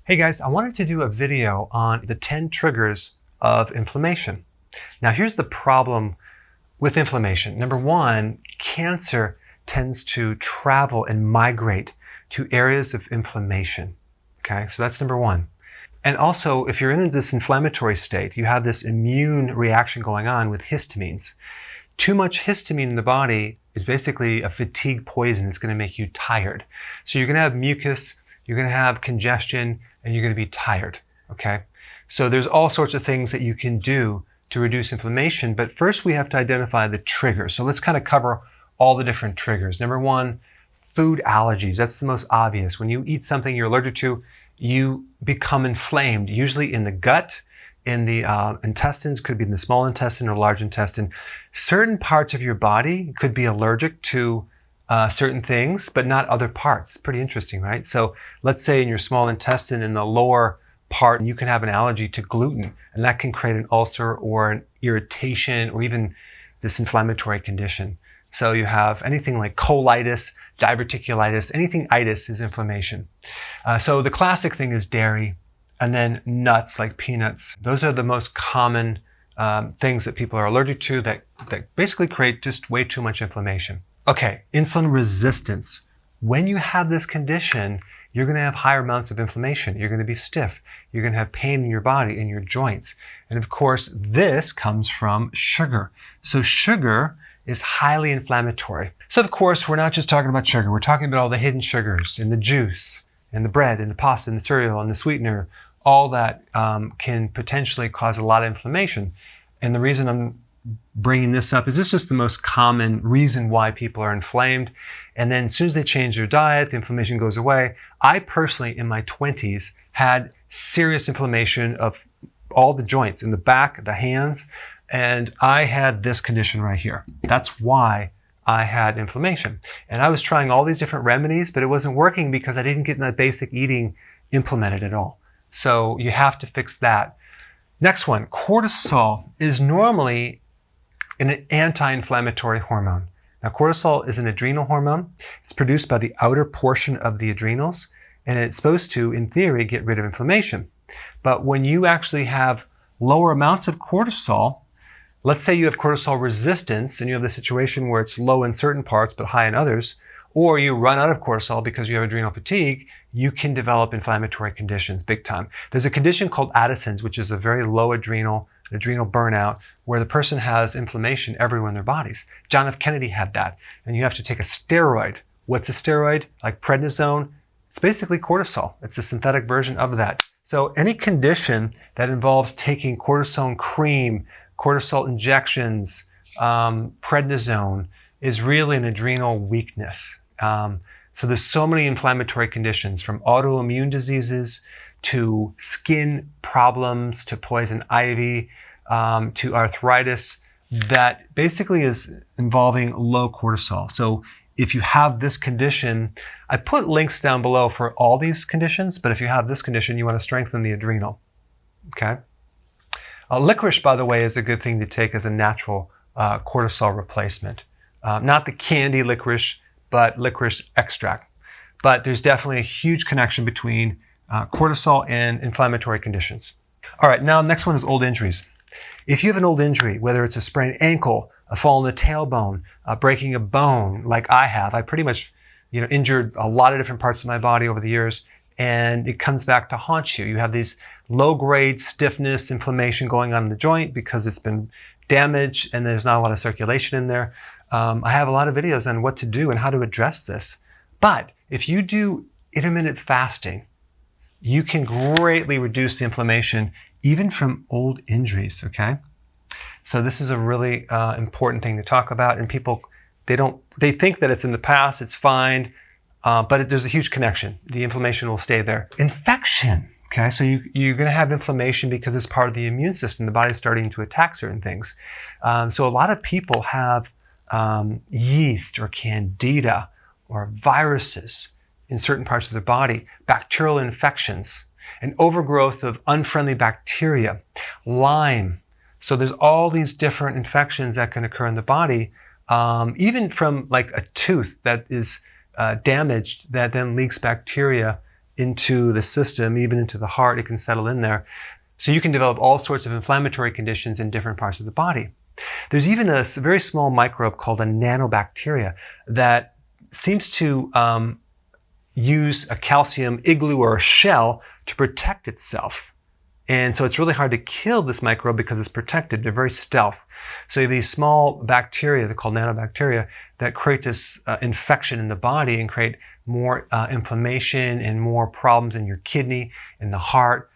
Hey guys, I wanted to do a video on the 10 triggers of inflammation. Now here's the problem with inflammation. Number one, cancer tends to travel and migrate to areas of inflammation. Okay, so that's number one. And also, if you're in this inflammatory state, you have this immune reaction going on with histamines. Too much histamine in the body is basically a fatigue poison. It's going to make you tired. So you're going to have mucus, you're going to have congestion, and you're going to be tired, okay? So there's all sorts of things that you can do to reduce inflammation, but first we have to identify the triggers. So let's kind of cover all the different triggers. Number one, food allergies. That's the most obvious. When you eat something you're allergic to, you become inflamed, usually in the gut, in the intestines, could be in the small intestine or large intestine. Certain parts of your body could be allergic to certain things, but not other parts. Pretty interesting, right? So let's say in your small intestine, in the lower part, you can have an allergy to gluten, and that can create an ulcer or an irritation or even this inflammatory condition. So you have anything like colitis, diverticulitis, anything itis is inflammation. So the classic thing is dairy, and then nuts like peanuts. Those are the most common things that people are allergic to that basically create just way too much inflammation. Okay, insulin resistance. When you have this condition, you're going to have higher amounts of inflammation. You're going to be stiff. You're going to have pain in your body, in your joints. And of course, this comes from sugar. So sugar is highly inflammatory. So of course, we're not just talking about sugar. We're talking about all the hidden sugars in the juice, in the bread, in the pasta, in the cereal, in the sweetener. All that can potentially cause a lot of inflammation. And the reason I'm bringing this up is this is the most common reason why people are inflamed. And then as soon as they change their diet, the inflammation goes away. I personally, in my 20s, had serious inflammation of all the joints in the back, the hands, and I had this condition right here. That's why I had inflammation. And I was trying all these different remedies, but it wasn't working because I didn't get that basic eating implemented at all. So you have to fix that. Next one, cortisol is normally an anti-inflammatory hormone. Now, cortisol is an adrenal hormone. It's produced by the outer portion of the adrenals, and it's supposed to, in theory, get rid of inflammation. But when you actually have lower amounts of cortisol, let's say you have cortisol resistance and you have the situation where it's low in certain parts but high in others, or you run out of cortisol because you have adrenal fatigue, you can develop inflammatory conditions big time. There's a condition called Addison's, which is a very low adrenal burnout, where the person has inflammation everywhere in their bodies. John F. Kennedy had that, and you have to take a steroid. What's a steroid? Like prednisone? It's basically cortisol. It's a synthetic version of that. So any condition that involves taking cortisone cream, cortisol injections, prednisone, is really an adrenal weakness. So there's so many inflammatory conditions, from autoimmune diseases to skin problems, to poison ivy, to arthritis, that basically is involving low cortisol. So if you have this condition, I put links down below for all these conditions, but if you have this condition, you want to strengthen the adrenal, okay? Licorice, by the way, is a good thing to take as a natural cortisol replacement. Not the candy licorice, but licorice extract. But there's definitely a huge connection between cortisol and inflammatory conditions. All right, now next one is old injuries. If you have an old injury, whether it's a sprained ankle, a fall in the tailbone, breaking a bone like I have, I pretty much injured a lot of different parts of my body over the years, and it comes back to haunt you. You have these low-grade stiffness, inflammation going on in the joint because it's been damaged and there's not a lot of circulation in there. I have a lot of videos on what to do and how to address this. But if you do intermittent fasting, you can greatly reduce the inflammation even from old injuries, okay? So this is a really important thing to talk about, and people, they think that it's in the past, it's fine, but there's a huge connection. The inflammation will stay there. Infection, okay? So you're gonna have inflammation because it's part of the immune system. The body's starting to attack certain things. So a lot of people have yeast or candida or viruses in certain parts of their body, bacterial infections, an overgrowth of unfriendly bacteria, Lyme. So there's all these different infections that can occur in the body, even from like a tooth that is damaged, that then leaks bacteria into the system, even into the heart. It can settle in there. So you can develop all sorts of inflammatory conditions in different parts of the body. There's even a very small microbe called a nanobacteria that seems to use a calcium igloo or a shell to protect itself. And so it's really hard to kill this microbe because it's protected. They're very stealth. So you have these small bacteria, they're called nanobacteria, that create this infection in the body and create more inflammation and more problems in your kidney, in the heart,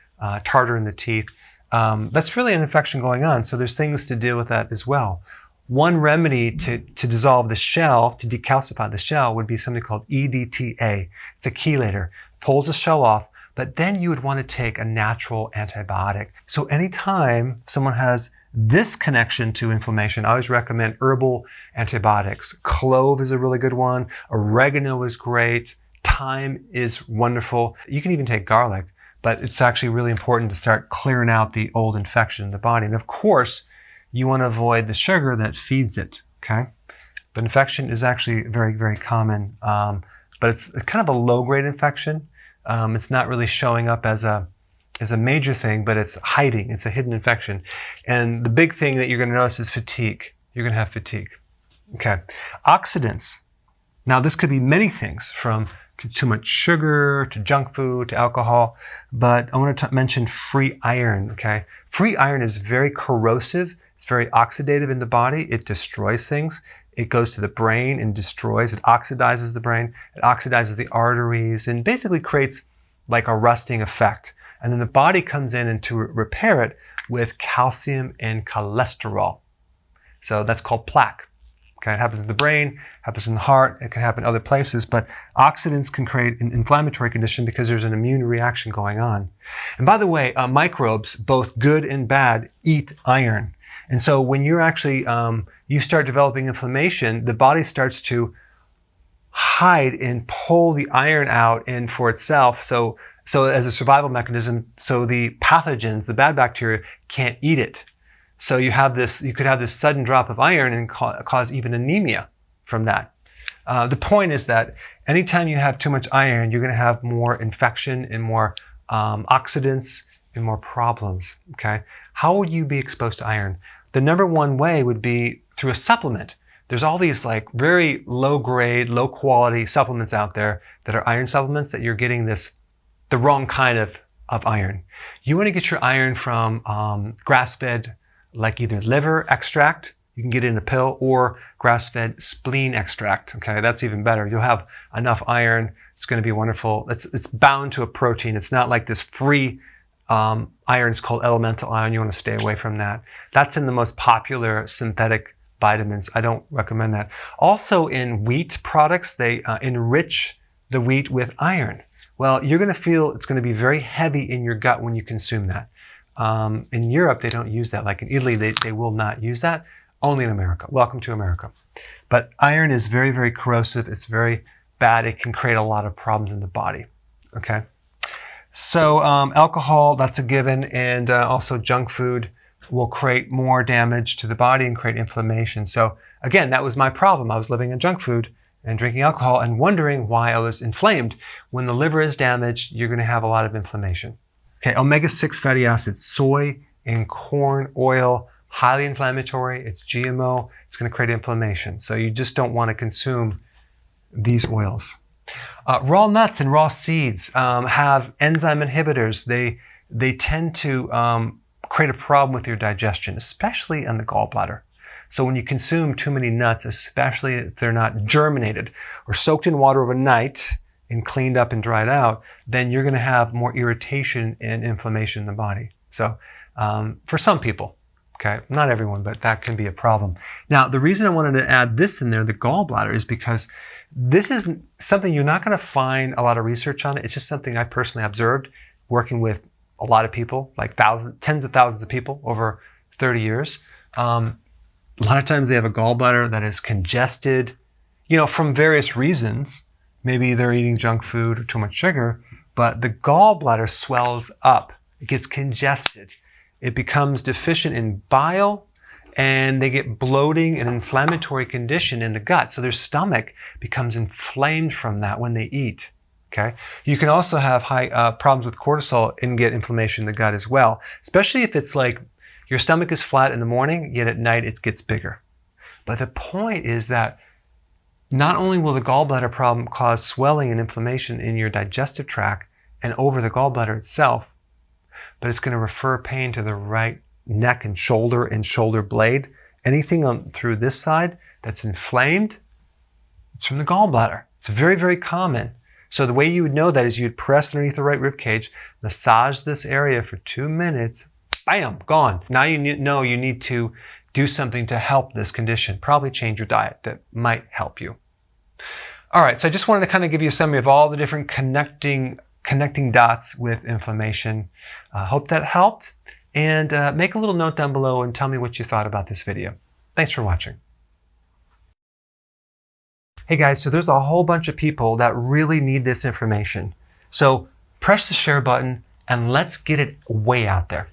tartar in the teeth. That's really an infection going on. So there's things to deal with that as well. One remedy to dissolve the shell, to decalcify the shell, would be something called EDTA. It's a chelator. Pulls the shell off, but then you would want to take a natural antibiotic. So anytime someone has this connection to inflammation, I always recommend herbal antibiotics. Clove is a really good one. Oregano is great. Thyme is wonderful. You can even take garlic, but it's actually really important to start clearing out the old infection in the body. And of course, you want to avoid the sugar that feeds it, okay? But infection is actually very, very common, but it's kind of a low-grade infection. It's not really showing up as a major thing, but it's hiding. It's a hidden infection. And the big thing that you're going to notice is fatigue. You're going to have fatigue. Okay. Oxidants. Now, this could be many things, from too much sugar to junk food to alcohol, but I want to mention free iron, okay? Free iron is very corrosive. It's very oxidative in the body. It destroys things. It goes to the brain and destroys. It oxidizes the brain. It oxidizes the arteries and basically creates like a rusting effect. And then the body comes in and to repair it with calcium and cholesterol. So that's called plaque. Okay, it happens in the brain, happens in the heart, it can happen in other places, but oxidants can create an inflammatory condition because there's an immune reaction going on. And by the way, microbes, both good and bad, eat iron. And so when you're actually, you start developing inflammation, the body starts to hide and pull the iron out in for itself. So as a survival mechanism, so the pathogens, the bad bacteria, can't eat it. So you could have this sudden drop of iron and cause even anemia from that. The point is that anytime you have too much iron, you're going to have more infection and more oxidants and more problems. Okay, how would you be exposed to iron? The number one way would be through a supplement. There's all these like very low grade, low quality supplements out there that are iron supplements that you're getting the wrong kind of iron. You want to get your iron from grass-fed, like either liver extract, you can get it in a pill, or grass-fed spleen extract. Okay, that's even better. You'll have enough iron. It's going to be wonderful. It's bound to a protein. It's not like this free iron. It's called elemental iron. You want to stay away from that. That's in the most popular synthetic vitamins. I don't recommend that. Also in wheat products, they enrich the wheat with iron. Well, you're going to feel it's going to be very heavy in your gut when you consume that. In Europe, they don't use that. Like in Italy, they will not use that. Only in America. Welcome to America. But iron is very, very corrosive. It's very bad. It can create a lot of problems in the body. Okay. So alcohol, that's a given. And also junk food will create more damage to the body and create inflammation. So again, that was my problem. I was living on junk food and drinking alcohol and wondering why I was inflamed. When the liver is damaged, you're going to have a lot of inflammation. Okay, omega-6 fatty acids, soy and corn oil, highly inflammatory. It's GMO. It's going to create inflammation. So you just don't want to consume these oils. Raw nuts and raw seeds have enzyme inhibitors. They tend to create a problem with your digestion, especially in the gallbladder. So when you consume too many nuts, especially if they're not germinated or soaked in water overnight and cleaned up and dried out, then you're going to have more irritation and inflammation in the body. So for some people, okay, not everyone, but that can be a problem. Now, the reason I wanted to add this in there, the gallbladder, is because this is something you're not going to find a lot of research on. It's just something I personally observed working with a lot of people, like tens of thousands of people over 30 years. A lot of times they have a gallbladder that is congested, from various reasons. Maybe they're eating junk food or too much sugar, but the gallbladder swells up. It gets congested. It becomes deficient in bile, and they get bloating and inflammatory condition in the gut. So their stomach becomes inflamed from that when they eat. Okay. You can also have high problems with cortisol and get inflammation in the gut as well, especially if it's like your stomach is flat in the morning, yet at night it gets bigger. But the point is that not only will the gallbladder problem cause swelling and inflammation in your digestive tract and over the gallbladder itself, but it's going to refer pain to the right neck and shoulder blade. Anything through this side that's inflamed, it's from the gallbladder. It's very, very common. So the way you would know that is you'd press underneath the right rib cage, massage this area for 2 minutes, bam, gone. Now you know you need to do something to help this condition. Probably change your diet. That might help you. All right, so I just wanted to kind of give you a summary of all the different connecting dots with inflammation. Hope that helped. And make a little note down below and tell me what you thought about this video. Thanks for watching. Hey guys, so there's a whole bunch of people that really need this information. So press the share button and let's get it way out there.